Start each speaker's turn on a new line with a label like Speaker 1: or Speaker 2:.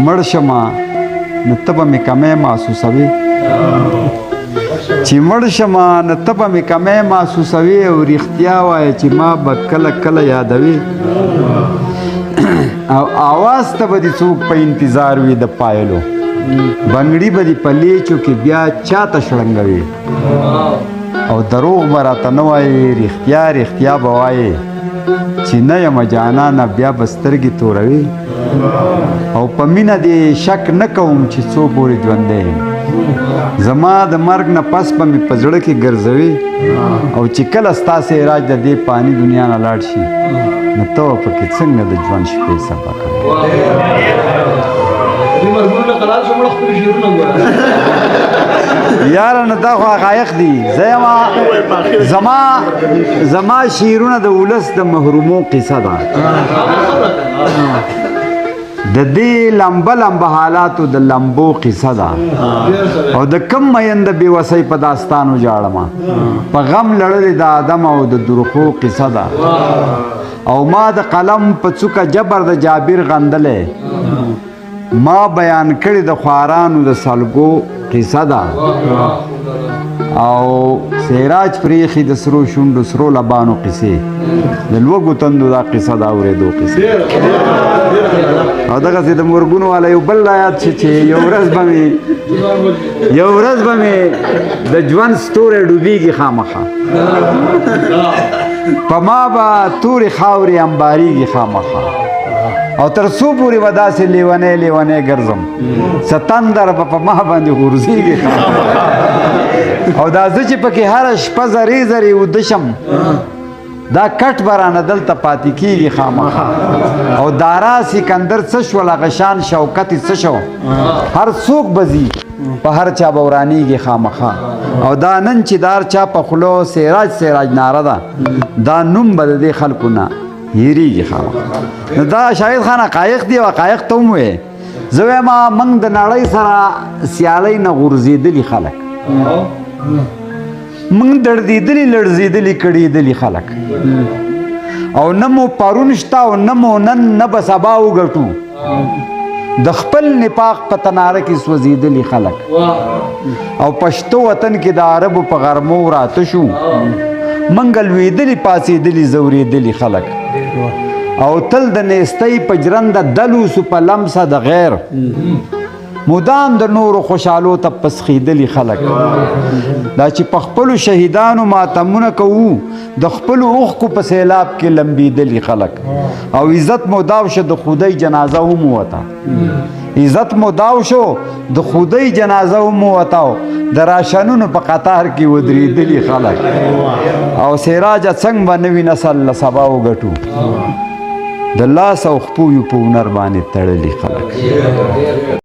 Speaker 1: مړ شمه نو ته به مې کمی محسوسوې چې مړ شمه نو ته به مې کمی محسوسوې او رښتیا وایه چې ما به کله کله یادوې او آواز ته به دې څوک په انتظار وي د پایلو بنګړي به دې په لیچو کې بیا چاته شړنګوي او دروغ به راته نه وایې رښتیا رښتیا به وایې چې نه یم جانانه بیا به سترګې توروي او په مینه دې شک نه کوم چې څو پورې ژوندی یم زما د مرګ نه پس به مې په زړه کې ګرځوي او چې کله ستاسې عراج د دې پانی دنیا نه لاړ شي نو ته به پکې څنګه د ژوند شپې صفا کوې یاره نه دا خو حقایق دي زما شعرونه د ولس د محرومو قصه ده د دې لمبه لمبه حالاتو د لمبو قصه ده او د کم مین د بېوسۍ په داستانو جاړمه په غم لړلې د آدم او د درخو قصه ده او ما د قلم په څوکه جبر د جابر غندلې ما بیان کړي د خوارانو د سلګو قصه ده او سیراج پریخي د سرو شونډو سرو لبانو قصې د لوږو تندو دا قصه ده اورېدو قصې او دغسې د مرګونو والا یو بل یاد شي چې یو ورځ به مې د ژوند ستوری ډوبېږي خامخا په ما به تورې خاورې امبارېږي خامخا او تر څو پورې به داسې لیونی ګرځم ستندر به په ما باندې غورځېږي او دا زه چې پکې هره شپه زرې زرې وده شم دا کټ به رانه دلته پاتې کېږي خامخا او دارا سکندر څه شول هغه شان شوکت یې څه شو هر څوک به ځي په هر چا به ورانېږي خامخا او دا نن چې دار چا په خولو سیراج ناره ده دا نوم به د دې خلکو نه هېرېږي خامخا نو دا شاهد خان حقایق دي او حقایق ته هم وایې زه وایم موږ د نړۍ سره سیالۍ نه غورځېدلي خلک موږ دړدېدلي لړزېدلي کړېدلي خلک او نه مو پرون شته او نه مو نن نه به سبا وګټو د خپل نفاق په تناره کې سوځېدلي خلک او پښتو وطن کې د عربو په غرمو راته شو موږ لوېدلي پاڅېدلي ځورېدلي خلک او تل د نیستۍ په جرنده دلوسو په لمسه د غیر مدام د نورو خوشحالو ته پسخېدلي خلک دا چې په خپلو شهیدانو ماتمونه کوو د خپلو اوښکو په سیلاب کې لمبېدلي خلک او عزت مو داو شو د خدای جنازه هم ووته عزت مو داو شو د خدای جنازه هم ووته د راشنونو په قطار کې ودرېدلي خلک او سراجه څنګه به نوي نسل له سبا وګټو د لاس او خپو یو په هنر باندې تړلي خلک